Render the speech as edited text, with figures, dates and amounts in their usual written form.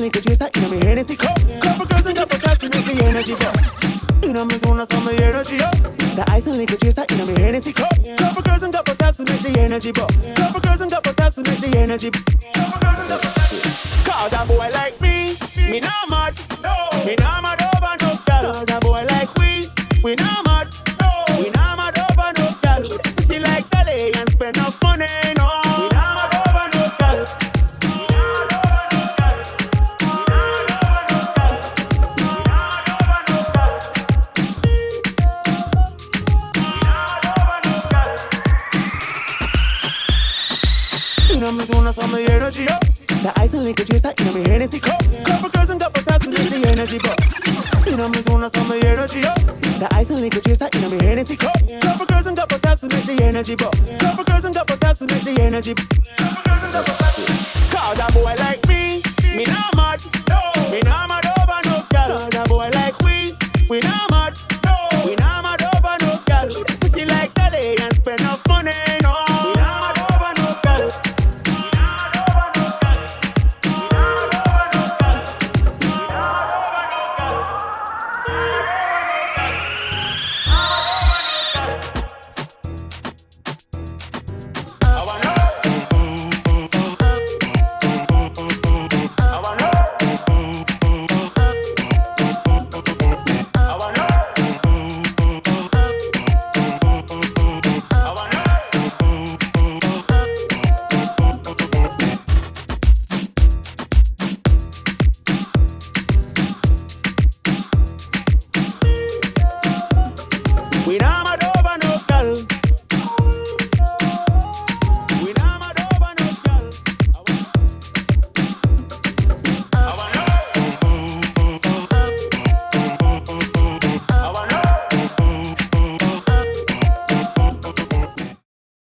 liquor chaser in my Hennessy cup. Couple girls and couple cats to make the energy go. You know me soon as my energy up. The ice and liquor chaser in my Hennessy cup. Couple girls and couple cats to make the energy go. Couple girls and couple cats to make the energy. Cause a boy like me not mad. No, me not mad over no girl. Cause a boy like we not mad. No, we not mad over no girl. She like Dolly and spend enough money. No, we not mad over no girl. You know me soon as my energy up. The ice and liquor chaser in my Hennessy cup. Couple girls and couple cats to make the energy up. You know me soon as my energy up. The ice and liquor chaser in my Hennessy cup. Couple girls and couple cats to make the energy up. Couple girls and couple cats to make the energy. Cause a boy like me not mad. No, me not mad over no girl. Cause a boy like we not mad.